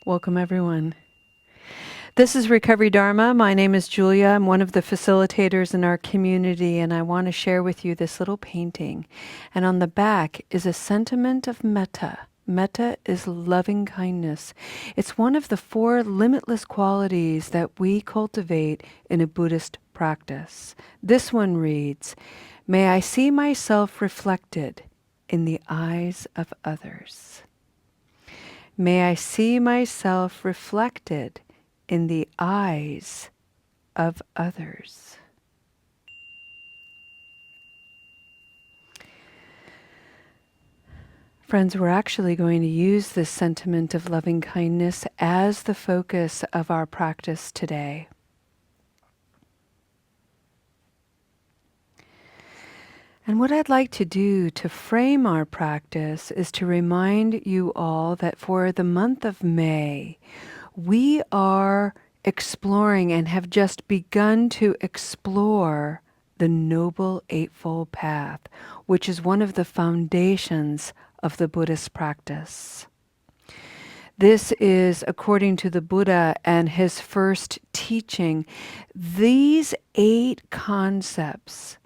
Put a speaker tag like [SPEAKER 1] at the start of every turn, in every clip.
[SPEAKER 1] Welcome, everyone. This is Recovery Dharma. My name is Julia. I'm one of the facilitators in our community, and I want to share with you this little painting. And on the back is a sentiment of metta. Metta is loving kindness. It's one of the 4 limitless qualities that we cultivate in a Buddhist practice. This one reads, "May I see myself reflected in the eyes of others. May I see myself reflected in the eyes of others." Friends, we're actually going to use this sentiment of loving kindness as the focus of our practice today. And what I'd like to do to frame our practice is to remind you all that for the month of May, we are exploring and have just begun to explore the Noble Eightfold Path, which is one of the foundations of the Buddhist practice. This is, according to the Buddha and his first teaching, these 8 concepts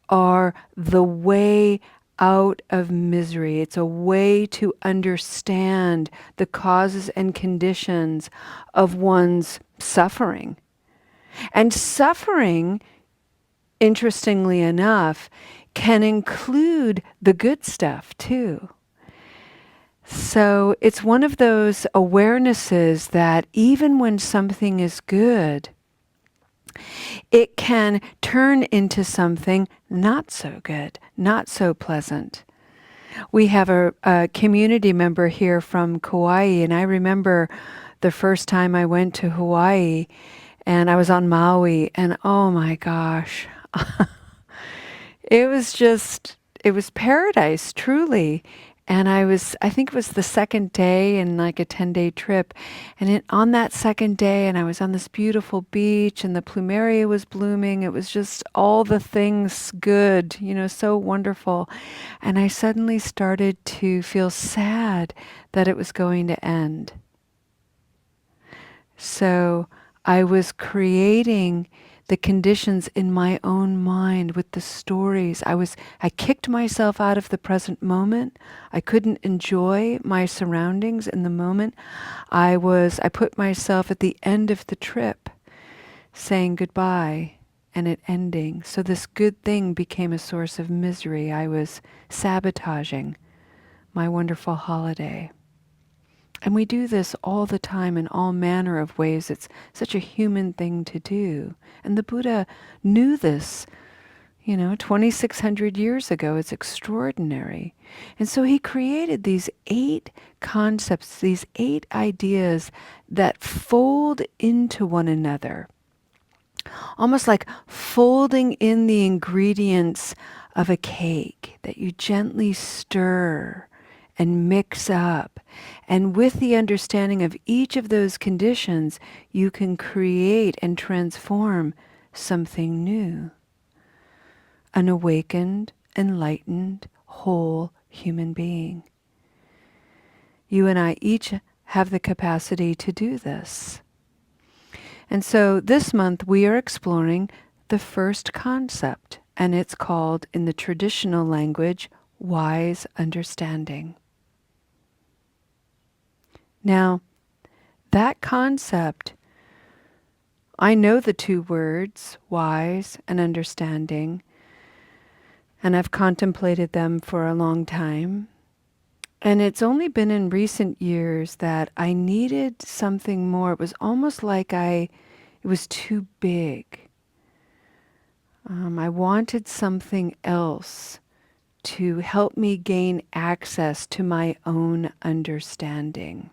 [SPEAKER 1] are the way out of misery. It's a way to understand the causes and conditions of one's suffering. And suffering, interestingly enough, can include the good stuff too. So it's one of those awarenesses that even when something is good, it can turn into something not so good, not so pleasant. We have a community member here from Kauai, and I remember the first time I went to Hawaii, and I was on Maui, and oh my gosh, it was paradise, truly. And I think it was the second day in like a 10-day trip. And on that second day, and I was on this beautiful beach and the plumeria was blooming. It was just all the things good, so wonderful. And I suddenly started to feel sad that it was going to end. So I was creating the conditions in my own mind with the stories. I kicked myself out of the present moment. I couldn't enjoy my surroundings in the moment. I put myself at the end of the trip saying goodbye and it ending. So this good thing became a source of misery. I was sabotaging my wonderful holiday. And we do this all the time in all manner of ways. It's such a human thing to do. And the Buddha knew this, 2,600 years ago. It's extraordinary. And so he created these 8 concepts, these 8 ideas that fold into one another. Almost like folding in the ingredients of a cake that you gently stir and mix up. And with the understanding of each of those conditions, you can create and transform something new. An awakened, enlightened, whole human being. You and I each have the capacity to do this. And so this month we are exploring the first concept, and it's called, in the traditional language, wise understanding. Now, that concept, I know the 2 words, wise and understanding, and I've contemplated them for a long time. And it's only been in recent years that I needed something more. It was almost like it was too big. I wanted something else to help me gain access to my own understanding.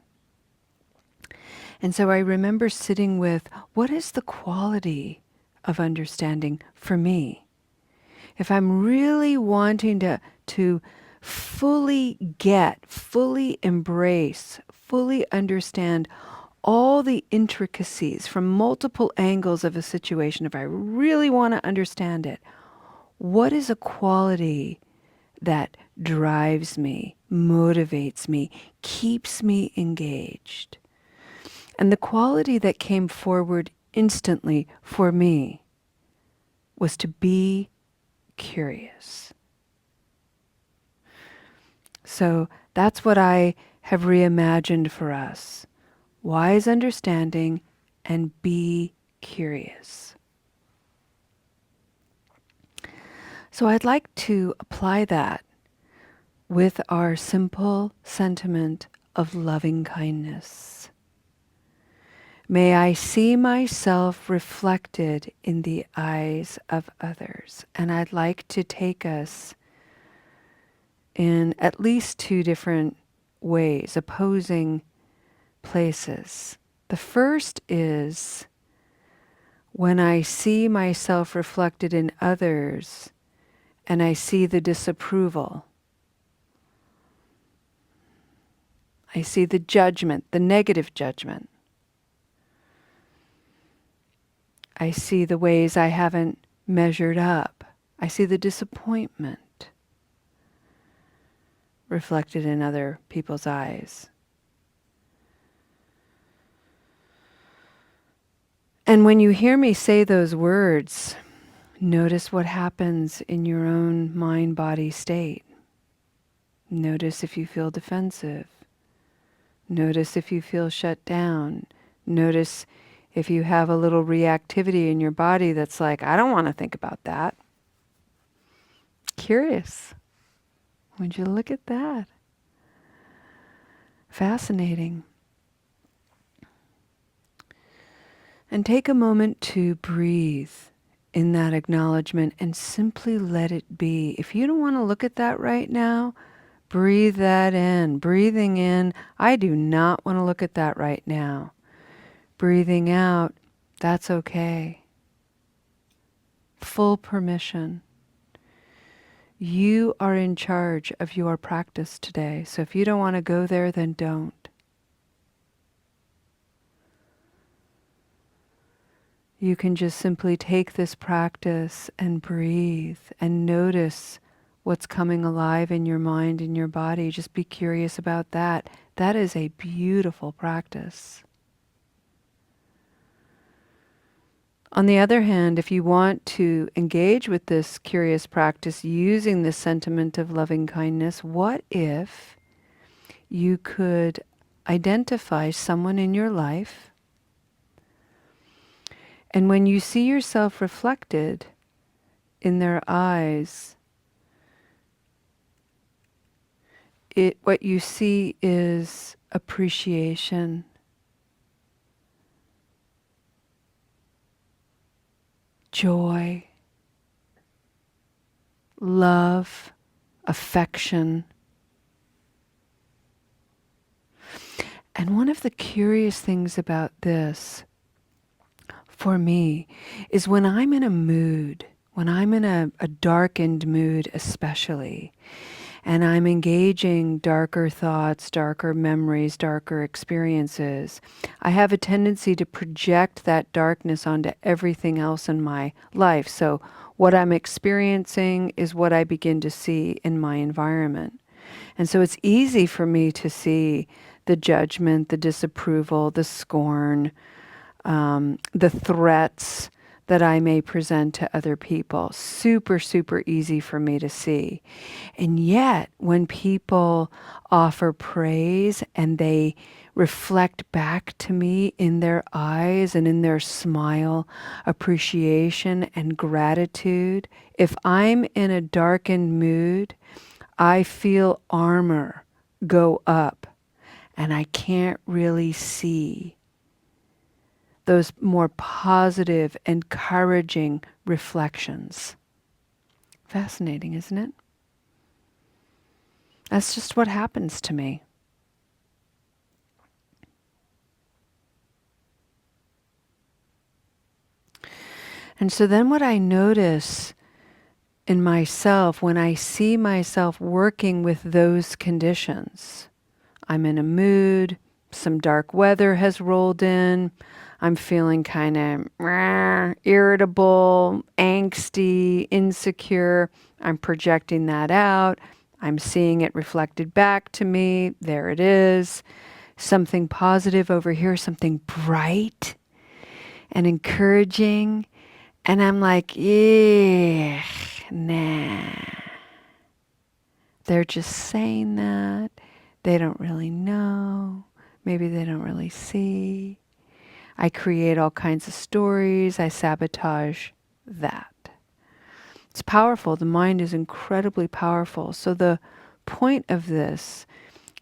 [SPEAKER 1] And so I remember sitting with, what is the quality of understanding for me? If I'm really wanting to fully get, fully embrace, fully understand all the intricacies from multiple angles of a situation, if I really want to understand it, what is a quality that drives me, motivates me, keeps me engaged? And the quality that came forward instantly for me was to be curious. So that's what I have reimagined for us. Wise understanding and be curious. So I'd like to apply that with our simple sentiment of loving kindness. May I see myself reflected in the eyes of others. And I'd like to take us in at least two different ways, opposing places. The first is when I see myself reflected in others and I see the disapproval. I see the judgment, the negative judgment. I see the ways I haven't measured up. I see the disappointment reflected in other people's eyes. And when you hear me say those words, notice what happens in your own mind-body state. Notice if you feel defensive. Notice if you feel shut down. Notice if you have a little reactivity in your body that's like, I don't want to think about that. Curious. Would you look at that? Fascinating. And take a moment to breathe in that acknowledgement and simply let it be. If you don't want to look at that right now, breathe that in. Breathing in, I do not want to look at that right now. Breathing out, that's okay. Full permission. You are in charge of your practice today. So if you don't want to go there, then don't. You can just simply take this practice and breathe and notice what's coming alive in your mind and your body. Just be curious about that. That is a beautiful practice. On the other hand, if you want to engage with this curious practice using the sentiment of loving kindness, what if you could identify someone in your life, and when you see yourself reflected in their eyes, what you see is appreciation, joy, love, affection. And one of the curious things about this, for me, is when I'm in a mood, when I'm in a darkened mood especially, and I'm engaging darker thoughts, darker memories, darker experiences, I have a tendency to project that darkness onto everything else in my life. So what I'm experiencing is what I begin to see in my environment. And so it's easy for me to see the judgment, the disapproval, the scorn, the threats that I may present to other people. Super, super easy for me to see. And yet, when people offer praise and they reflect back to me in their eyes and in their smile, appreciation and gratitude, if I'm in a darkened mood, I feel armor go up and I can't really see those more positive, encouraging reflections. Fascinating, isn't it? That's just what happens to me. And so then what I notice in myself when I see myself working with those conditions, I'm in a mood, some dark weather has rolled in, I'm feeling kind of irritable, angsty, insecure. I'm projecting that out. I'm seeing it reflected back to me. There it is. something positive over here, something bright and encouraging. And I'm like, yeah, nah. They're just saying that. They don't really know. Maybe they don't really see. I create all kinds of stories. I sabotage that. It's powerful. The mind is incredibly powerful. So the point of this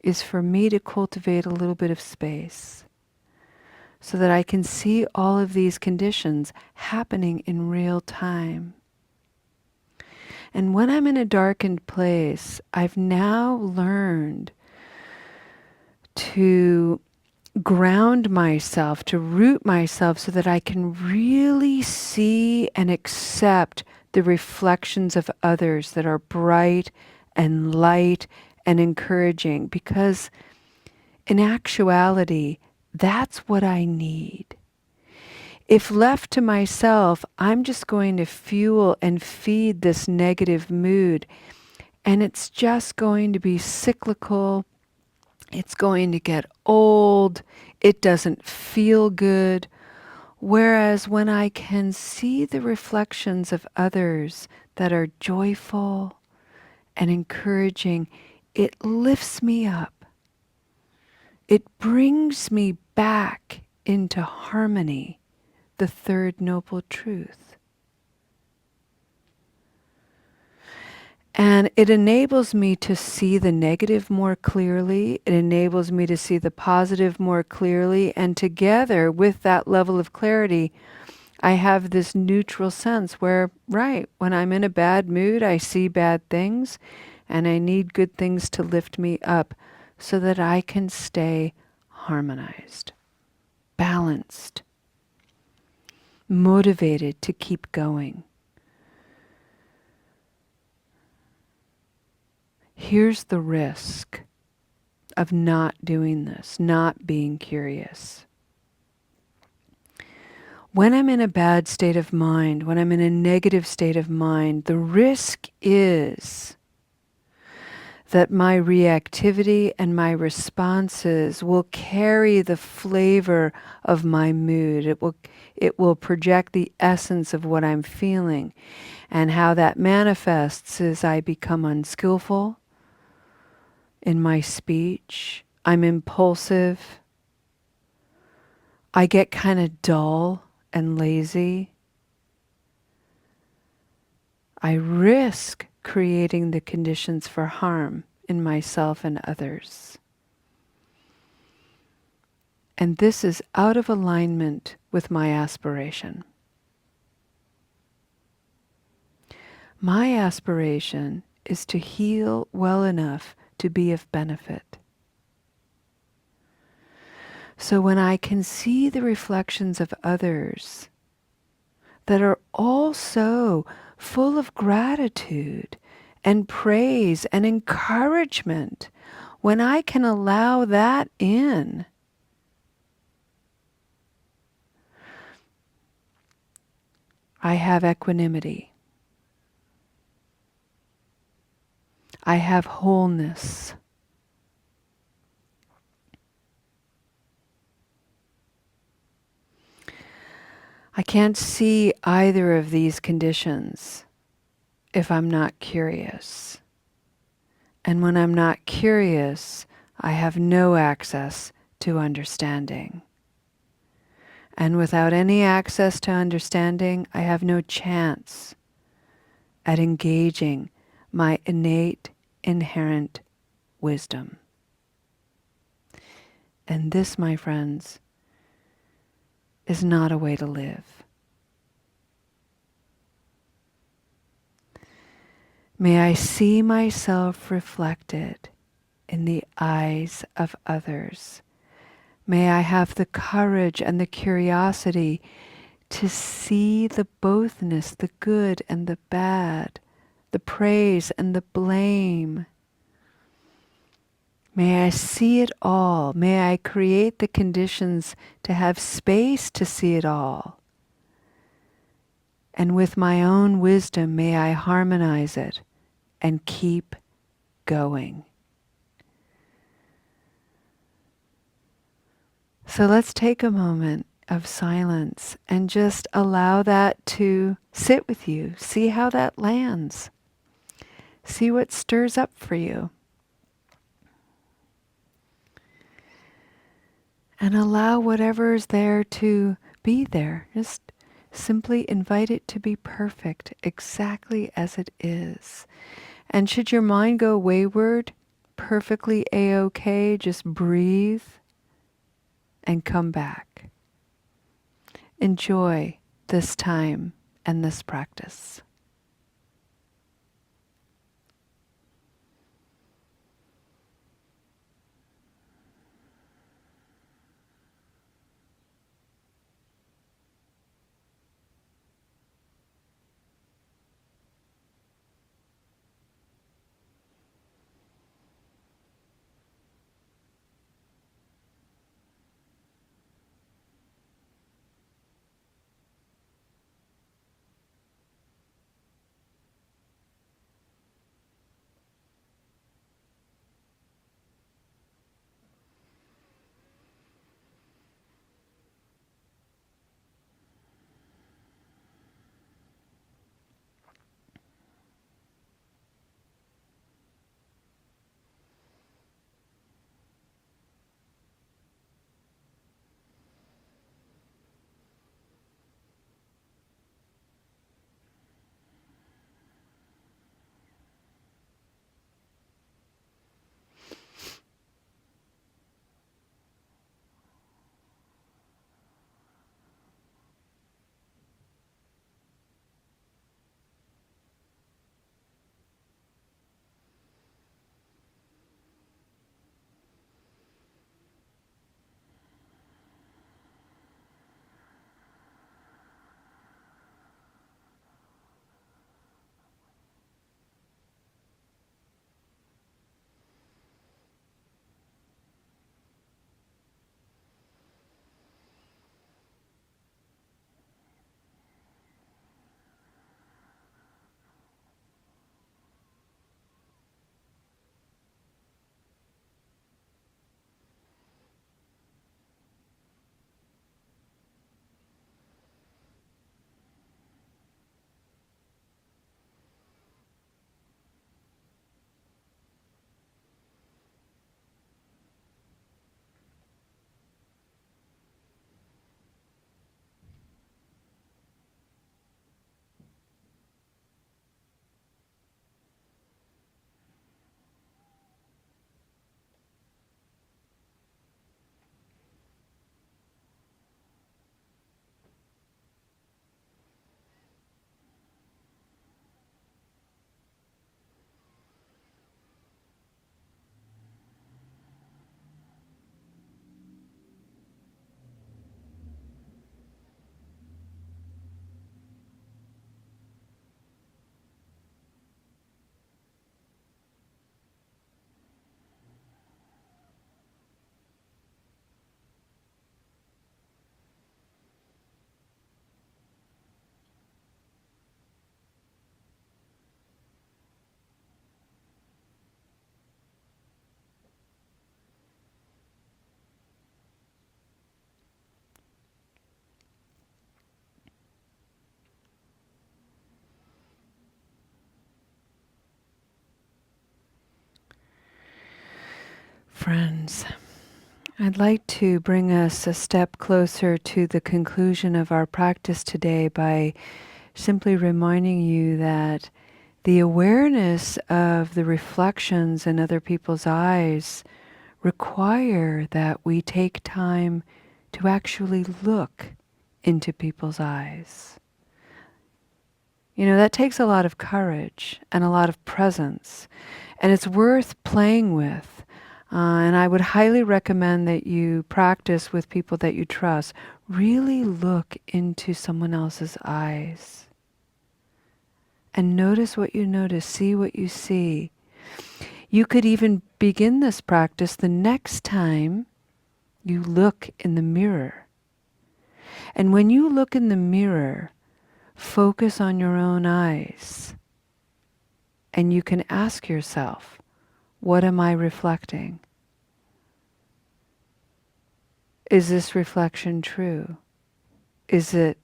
[SPEAKER 1] is for me to cultivate a little bit of space so that I can see all of these conditions happening in real time. And when I'm in a darkened place, I've now learned to ground myself, to root myself so that I can really see and accept the reflections of others that are bright and light and encouraging, because in actuality, that's what I need. If left to myself, I'm just going to fuel and feed this negative mood, and it's just going to be cyclical. It's going to get old. It doesn't feel good. Whereas when I can see the reflections of others that are joyful and encouraging, it lifts me up. It brings me back into harmony, the third noble truth. And it enables me to see the negative more clearly. It enables me to see the positive more clearly. And together with that level of clarity, I have this neutral sense where, right, when I'm in a bad mood, I see bad things, and I need good things to lift me up so that I can stay harmonized, balanced, motivated to keep going. Here's the risk of not doing this, not being curious. When I'm in a bad state of mind, when I'm in a negative state of mind, the risk is that my reactivity and my responses will carry the flavor of my mood. It will project the essence of what I'm feeling. And how that manifests is I become unskillful in my speech. I'm impulsive. I get kind of dull and lazy. I risk creating the conditions for harm in myself and others. And this is out of alignment with my aspiration. My aspiration is to heal well enough to be of benefit. So when I can see the reflections of others that are also full of gratitude and praise and encouragement, when I can allow that in, I have equanimity. I have wholeness. I can't see either of these conditions if I'm not curious. And when I'm not curious, I have no access to understanding. And without any access to understanding, I have no chance at engaging my innate, inherent wisdom. And this, my friends, is not a way to live. May I see myself reflected in the eyes of others. May I have the courage and the curiosity to see the bothness, the good and the bad, the praise and the blame. May I see it all. May I create the conditions to have space to see it all. And with my own wisdom, may I harmonize it and keep going. So let's take a moment of silence and just allow that to sit with you. See how that lands. See what stirs up for you. And allow whatever is there to be there. Just simply invite it to be perfect, exactly as it is. And should your mind go wayward, perfectly A-OK, just breathe and come back. Enjoy this time and this practice. Friends, I'd like to bring us a step closer to the conclusion of our practice today by simply reminding you that the awareness of the reflections in other people's eyes require that we take time to actually look into people's eyes. You know, that takes a lot of courage and a lot of presence, and it's worth playing with. And I would highly recommend that you practice with people that you trust. Really look into someone else's eyes and notice what you notice, see what you see. You could even begin this practice the next time you look in the mirror. And when you look in the mirror, focus on your own eyes. And you can ask yourself, what am I reflecting? Is this reflection true? Is it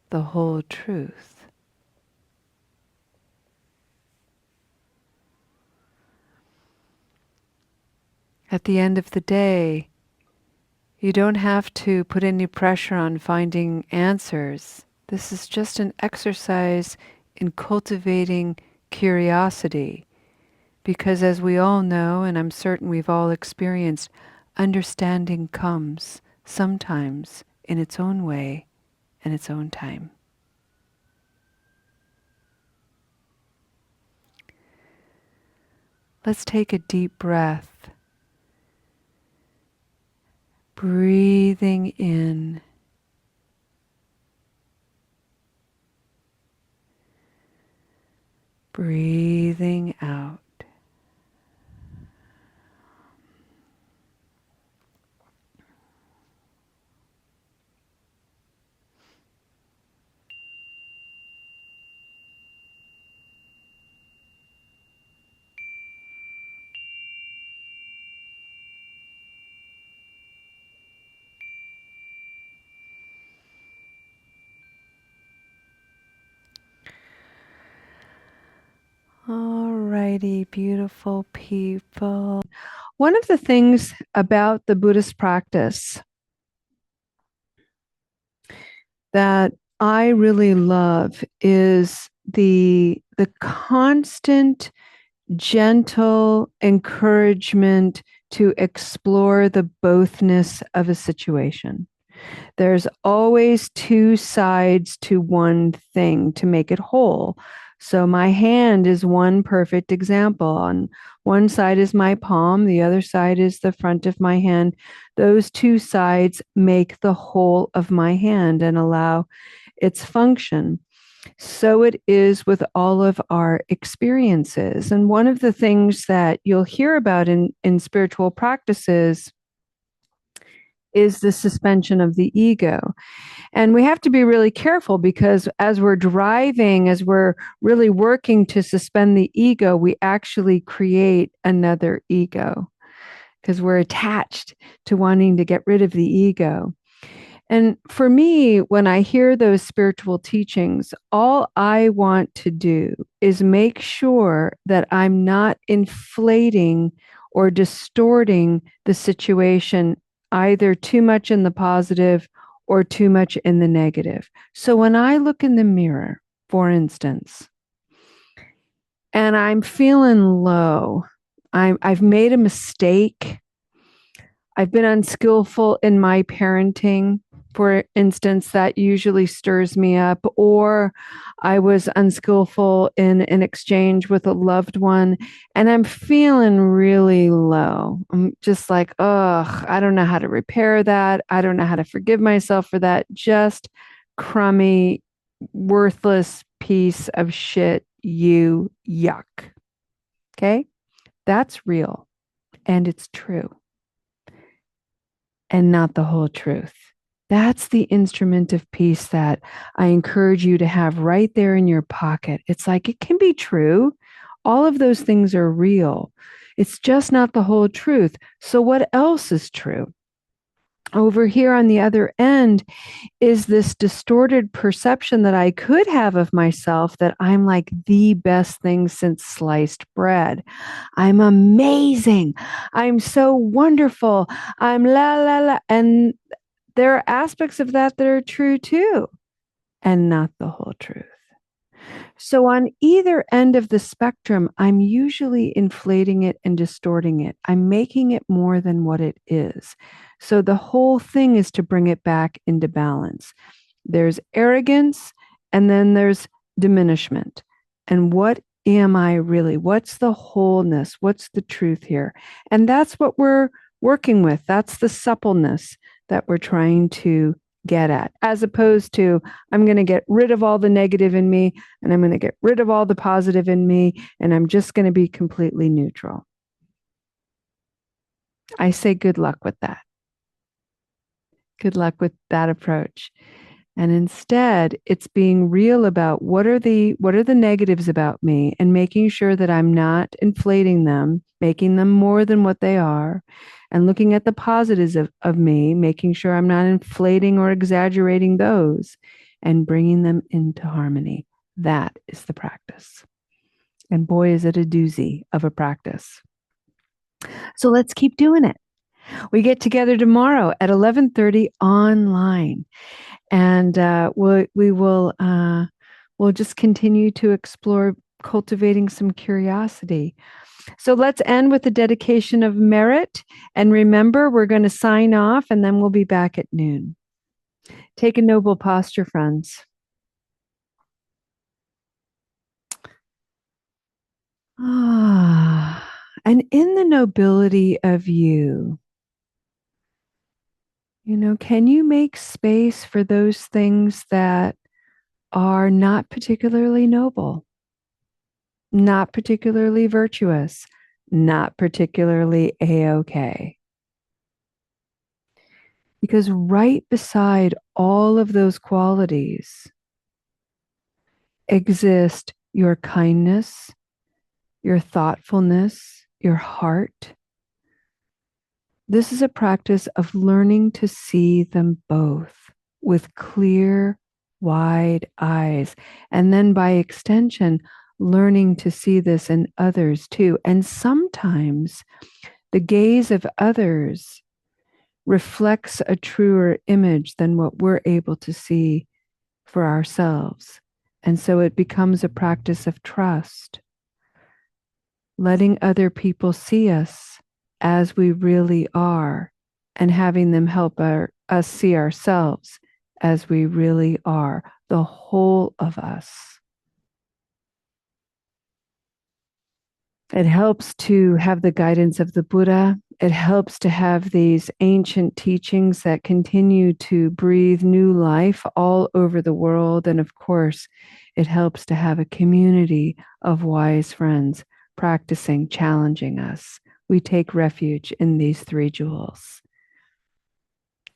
[SPEAKER 1] the whole truth? At the end of the day, you don't have to put any pressure on finding answers. This is just an exercise in cultivating curiosity. Because as we all know, and I'm certain we've all experienced, understanding comes sometimes in its own way and its own time. Let's take a deep breath, breathing in, breathing out. Alrighty, beautiful people. One of the things about the Buddhist practice that I really love is the constant gentle encouragement to explore the bothness of a situation. There's always two sides to one thing to make it whole. So my hand is one perfect example. On one side is my palm, the other side is the front of my hand. Those two sides make the whole of my hand and allow its function. So it is with all of our experiences. And one of the things that you'll hear about in spiritual practices is the suspension of the ego. And we have to be really careful because as we're driving, as we're really working to suspend the ego, we actually create another ego because we're attached to wanting to get rid of the ego. And for me, when I hear those spiritual teachings, all I want to do is make sure that I'm not inflating or distorting the situation either too much in the positive or too much in the negative. So when I look in the mirror, for instance, and I'm feeling low, I've made a mistake, I've been unskillful in my parenting, for instance, that usually stirs me up, or I was unskillful in an exchange with a loved one and I'm feeling really low. I'm just like, ugh, I don't know how to repair that. I don't know how to forgive myself for that. Just crummy, worthless piece of shit, you yuck. Okay? That's real and it's true and not the whole truth. That's the instrument of peace that I encourage you to have right there in your pocket. It's like it can be true. All of those things are real. It's just not the whole truth. So, what else is true? Over here on the other end is this distorted perception that I could have of myself that I'm like the best thing since sliced bread. I'm amazing. I'm so wonderful. I'm la la la. And there are aspects of that that are true too, and not the whole truth. So, on either end of the spectrum, I'm usually inflating it and distorting it. I'm making it more than what it is. So, the whole thing is to bring it back into balance. There's arrogance, and then there's diminishment. And what am I really? What's the wholeness? What's the truth here? And that's what we're working with. That's the suppleness that we're trying to get at, as opposed to I'm going to get rid of all the negative in me and I'm going to get rid of all the positive in me and I'm just going to be completely neutral. I say good luck with that. Good luck with that approach. And instead, it's being real about what are the negatives about me and making sure that I'm not inflating them, making them more than what they are, and looking at the positives of me, making sure I'm not inflating or exaggerating those, and bringing them into harmony. That is the practice. And boy, is it a doozy of a practice. So let's keep doing it. We get together tomorrow at 11:30 online, and we'll just continue to explore cultivating some curiosity. So let's end with the dedication of merit. And remember, we're going to sign off, and then we'll be back at noon. Take a noble posture, friends. Ah, and in the nobility of you, can you make space for those things that are not particularly noble, not particularly virtuous, not particularly A-OK? Because right beside all of those qualities exist your kindness, your thoughtfulness, your heart. This is a practice of learning to see them both with clear, wide eyes. And then by extension, learning to see this in others too. And sometimes the gaze of others reflects a truer image than what we're able to see for ourselves. And so it becomes a practice of trust, letting other people see us as we really are, and having them help us see ourselves as we really are, the whole of us. It helps to have the guidance of the Buddha. It helps to have these ancient teachings that continue to breathe new life all over the world. And of course, it helps to have a community of wise friends practicing, challenging us. We take refuge in these three jewels,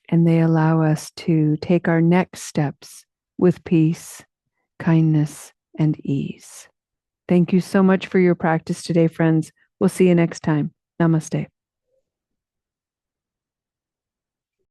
[SPEAKER 1] and they allow us to take our next steps with peace, kindness, and ease. Thank you so much for your practice today, friends. We'll see you next time. Namaste.